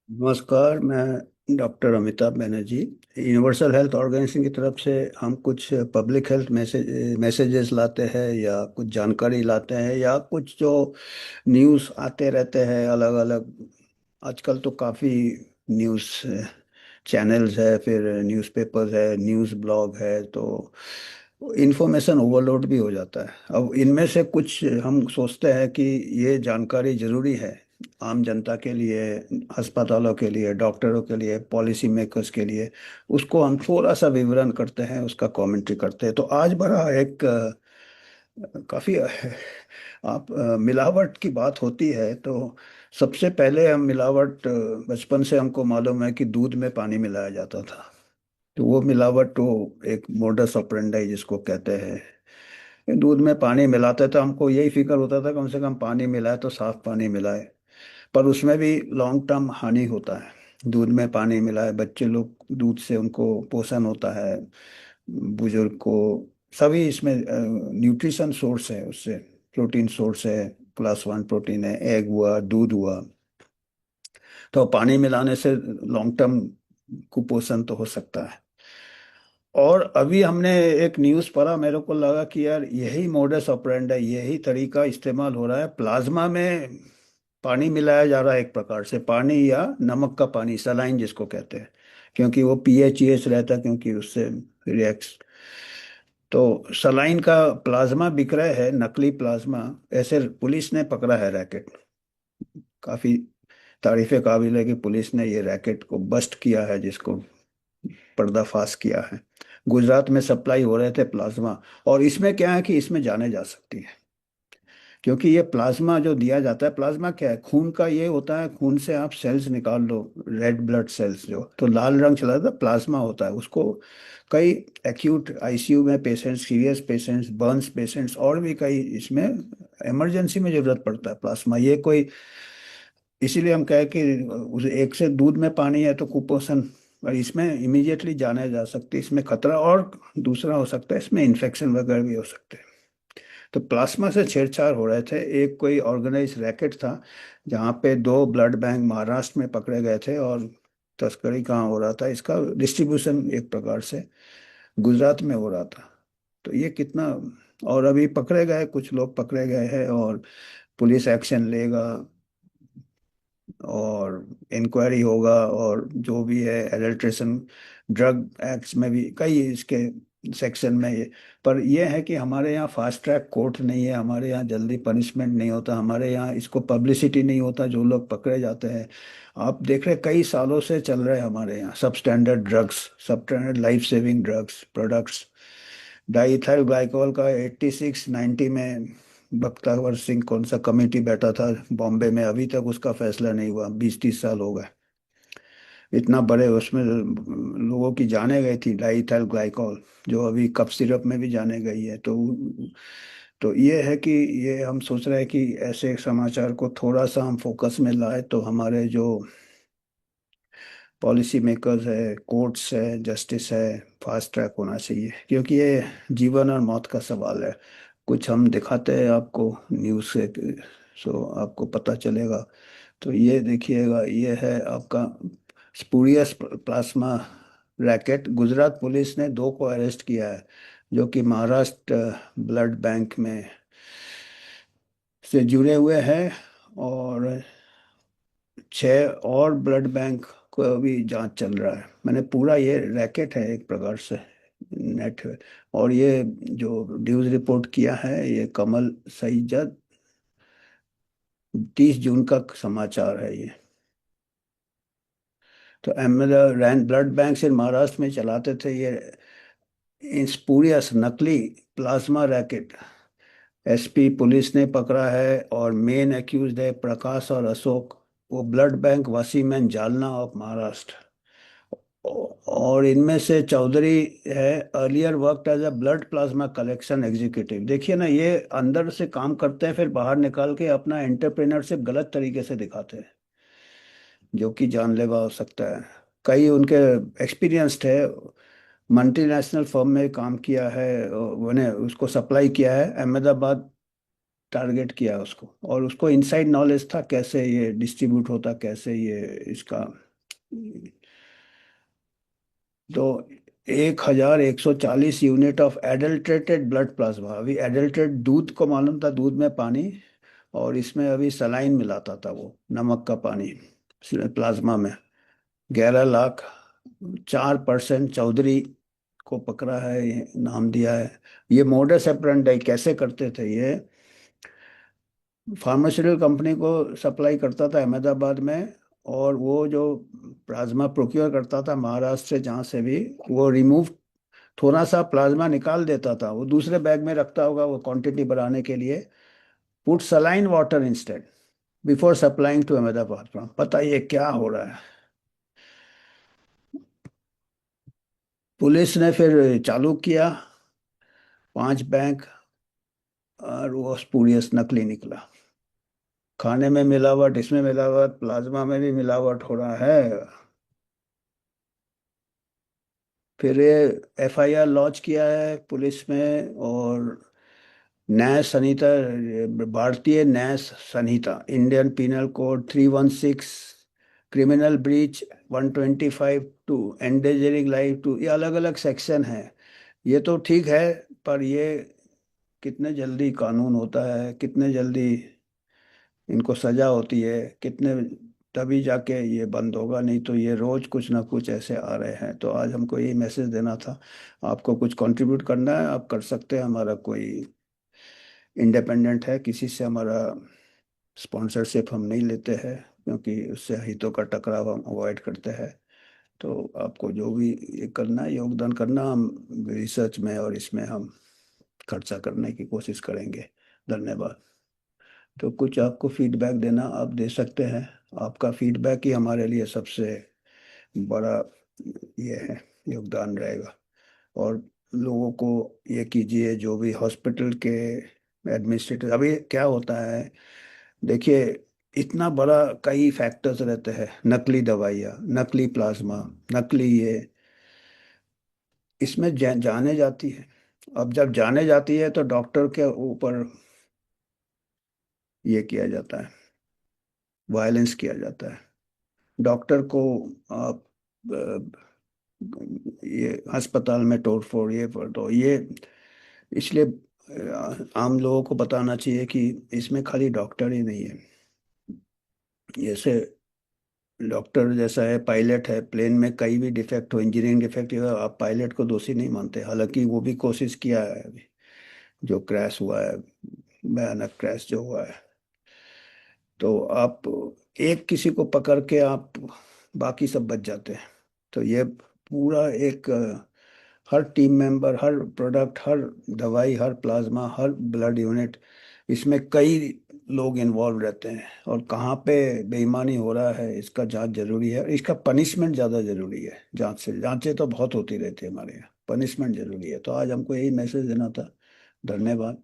नमस्कार। मैं doctor Amitabh Banerjee. Universal health organisation की तरफ से हम कुछ पब्लिक हेल्थ मैसेजेस लाते हैं या कुछ जानकारी लाते हैं या कुछ जो न्यूज़ आते रहते हैं अलग अलग। आजकल तो काफ़ी न्यूज़ चैनल्स है, फिर न्यूज़पेपर्स है, न्यूज़ ब्लॉग है, तो इंफॉर्मेशन ओवरलोड भी हो जाता है। अब इनमें से कुछ हम सोचते हैं कि ये जानकारी ज़रूरी है आम जनता के लिए, अस्पतालों के लिए, डॉक्टरों के लिए, पॉलिसी मेकर्स के लिए। उसको हम थोड़ा सा विवरण करते हैं, उसका कमेंट्री करते हैं। तो आज बड़ा एक काफी आप मिलावट की बात होती है तो सबसे पहले हम मिलावट बचपन से हमको मालूम है कि दूध में पानी मिलाया जाता था। तो वो मिलावट तो एक मोडस ऑपरेंडाई जिसको कहते हैं, दूध में पानी मिलाते थे। हमको यही फिक्र होता था कम से कम पानी मिलाए तो साफ पानी मिलाए, पर उसमें भी लॉन्ग टर्म हानि होता है। दूध में पानी मिलाए, बच्चे लोग दूध से उनको पोषण होता है, बुजुर्ग को, सभी इसमें न्यूट्रिशन सोर्स है, उससे प्रोटीन सोर्स है, क्लास 1 प्रोटीन है, एग हुआ, दूध हुआ। तो पानी मिलाने से लॉन्ग टर्म कुपोषण तो हो सकता है। और अभी हमने एक न्यूज़ पढ़ा, मेरे को लगा कि यार यही मोडस ऑपरेंड है, यही तरीका इस्तेमाल हो रहा है। प्लाज्मा में पानी मिलाया जा रहा है, एक प्रकार से पानी या नमक का पानी, सलाइन जिसको कहते हैं, क्योंकि वो पीएचईएस रहता है, क्योंकि उससे रिएक्ट। तो सलाइन का प्लाज्मा बिक रहा है, नकली प्लाज्मा। ऐसे पुलिस ने पकड़ा है रैकेट। काफी तारीफे काबिल है कि पुलिस ने ये रैकेट को बस्ट किया है, जिसको पर्दाफाश किया है। गुजरात में सप्लाई हो रहे थे प्लाज्मा। और इसमें क्या है कि इसमें जाने जा सकती है, क्योंकि ये प्लाज्मा जो दिया जाता है, प्लाज्मा क्या है, खून का ये होता है। खून से आप सेल्स निकाल लो, रेड ब्लड सेल्स, जो तो लाल रंग चला जाता है, प्लाज्मा होता है। उसको कई एक्यूट आईसीयू में patients, serious patients, Burns patients, और भी कई इसमें इमरजेंसी में जरूरत पड़ता है प्लाज्मा। ये कोई, इसीलिए हम कहें कि उस एक से दूध में पानी है तो कुपोषण, और इसमें इमीडिएटली जाने जा सकती है, इसमें खतरा। और दूसरा हो सकता है, इसमें इन्फेक्शन वगैरह भी हो सकते हैं। तो प्लाज्मा से छेड़छाड़ हो रहे थे। एक कोई ऑर्गेनाइज रैकेट था, जहाँ पे दो ब्लड बैंक महाराष्ट्र में पकड़े गए थे, और तस्करी कहाँ हो रहा था, इसका डिस्ट्रीब्यूशन एक प्रकार से गुजरात में हो रहा था। तो ये कितना, और अभी पकड़े गए, कुछ लोग पकड़े गए हैं, और पुलिस एक्शन लेगा, और इंक्वायरी होगा, और जो भी है एडल्ट्रेशन, ड्रग एक्ट्स में भी कई इसके सेक्शन में ये। पर यह है कि हमारे यहाँ फास्ट ट्रैक कोर्ट नहीं है, हमारे यहाँ जल्दी पनिशमेंट नहीं होता, हमारे यहाँ इसको पब्लिसिटी नहीं होता, जो लोग पकड़े जाते हैं। आप देख रहे कई सालों से चल रहे हैं हमारे यहाँ सब स्टैंडर्ड ड्रग्स, सब standard life saving drugs products. Diethyl glycol का 86-90 में बख्तावर सिंह कौन सा कमेटी बैठा था बॉम्बे में, अभी तक उसका फैसला नहीं हुआ, 20-30 साल हो गए। इतना बड़े उसमें लोगों की जाने गई थी डाइथाइल ग्लाइकोल, जो अभी कफ सिरप में भी जाने गई है। तो ये है कि ये हम सोच रहे हैं कि ऐसे समाचार को थोड़ा सा हम फोकस में लाए, तो हमारे जो पॉलिसी मेकर्स है, कोर्ट्स है, जस्टिस है, फास्ट ट्रैक होना चाहिए, क्योंकि ये जीवन और मौत का सवाल है। कुछ हम दिखाते हैं आपको न्यूज़ से, सो आपको पता चलेगा। तो ये देखिएगा, ये है आपका spurious plasma racket. Gujarat police ने दो को अरेस्ट किया है, जो कि महाराष्ट्र ब्लड बैंक में से जुड़े हुए हैं। और 6 और ब्लड बैंक को अभी जांच चल रहा है। मैंने पूरा, ये रैकेट है एक प्रकार से, नेट है। और ये जो न्यूज़ रिपोर्ट किया है ये कमल सईजद, 30 जून का समाचार है ये। तो एमएल रैन ब्लड बैंक से महाराष्ट्र में चलाते थे ये स्पूरियस नकली प्लाज्मा रैकेट। एसपी पुलिस ने पकड़ा है, और मेन एक्यूज है प्रकाश और अशोक, वो ब्लड बैंक वासीमैन जालना ऑफ महाराष्ट्र। और इनमें से चौधरी है, earlier worked as a blood plasma collection executive. देखिए ना, ये अंदर से काम करते हैं, फिर बाहर निकाल के अपना एंटरप्रेन्योरशिप गलत तरीके से दिखाते हैं, जो कि जानलेवा हो सकता है। कई उनके एक्सपीरियंस्ड है, मल्टीनेशनल फर्म में काम किया है, उन्हें उसको सप्लाई किया है अहमदाबाद टारगेट किया उसको, और उसको इनसाइड नॉलेज था कैसे ये डिस्ट्रीब्यूट होता, कैसे ये इसका। तो 1140 unit of adulterated blood plasma, अभी एडल्ट्रेट दूध को मालूम था, दूध में पानी, और इसमें अभी सलाइन मिलाता था वो, नमक का पानी प्लाज्मा में। 11 लाख, 4% चौधरी को पकड़ा है, ये नाम दिया है। ये मोडस ऑपरेंडी कैसे करते थे ये, फार्मास्यूटिकल कंपनी को सप्लाई करता था अहमदाबाद में, और वो जो प्लाज्मा प्रोक्योर करता था महाराष्ट्र से जहाँ से भी, वो रिमूव, थोड़ा सा प्लाज्मा निकाल देता था, वो दूसरे बैग में रखता होगा वो क्वांटिटी बढ़ाने के लिए, put saline water instead before supplying to Ahmedabad. पता ये क्या हो रहा है। पुलिस ने फिर चालू किया 5 बैंक, और वो स्पूरियस नकली निकला। खाने में मिलावट, इसमें मिलावट, प्लाज्मा में भी मिलावट हो रहा है। फिर ये एफआईआर लॉन्च किया है पुलिस में, और न्याय Sanhita, Bharatiya Nyaya Sanhita, Indian penal code 316, criminal breach 125 two, endangering life two, ये अलग अलग सेक्शन है। ये तो ठीक है, पर ये कितने जल्दी कानून होता है, कितने जल्दी इनको सजा होती है, कितने, तभी जाके ये बंद होगा, नहीं तो ये रोज कुछ ना कुछ ऐसे आ रहे हैं। तो आज हमको यही मैसेज देना था। आपको कुछ कंट्रीब्यूट करना है आप कर सकते हैं, हमारा कोई इंडिपेंडेंट है, किसी से हमारा स्पॉन्सरशिप हम नहीं लेते हैं, क्योंकि उससे हितों का टकराव हम अवॉइड करते हैं। तो आपको जो भी ये करना है, योगदान करना, हम रिसर्च में और इसमें हम खर्चा करने की कोशिश करेंगे। धन्यवाद। तो कुछ आपको फीडबैक देना, आप दे सकते हैं। आपका फीडबैक ही हमारे लिए सबसे बड़ा ये है, योगदान रहेगा। और लोगों को ये कीजिए, जो भी हॉस्पिटल के एडमिनिस्ट्रेटर, अभी क्या होता है देखिए, इतना बड़ा कई फैक्टर्स रहते हैं, नकली दवाइयाँ, नकली प्लाज्मा, नकली ये, इसमें जाने जाती है। अब जब जाने जाती है तो डॉक्टर के ऊपर ये किया जाता है, वायलेंस किया जाता है। डॉक्टर को आप ये अस्पताल में तोड़ फोड़, ये फोड़ दो ये, इसलिए आम लोगों को बताना चाहिए कि इसमें खाली डॉक्टर ही नहीं है। जैसे डॉक्टर जैसा है, पायलट है, प्लेन में कहीं भी डिफेक्ट हो, इंजीनियरिंग डिफेक्ट हो, आप पायलट को दोषी नहीं मानते, हालांकि वो भी कोशिश किया है अभी, जो क्रैश हुआ है, भयानक क्रैश जो हुआ है। तो आप एक किसी को पकड़ के आप बाकी सब बच जाते हैं। तो ये पूरा एक हर टीम मेंबर, हर प्रोडक्ट, हर दवाई, हर प्लाज्मा, हर ब्लड यूनिट, इसमें कई लोग इन्वॉल्व रहते हैं, और कहाँ पे बेईमानी हो रहा है इसका जांच जरूरी है, इसका पनिशमेंट ज़्यादा जरूरी है जांच से। जांचें तो बहुत होती रहती है हमारे यहाँ, पनिशमेंट जरूरी है। तो आज हमको यही मैसेज देना था। धन्यवाद।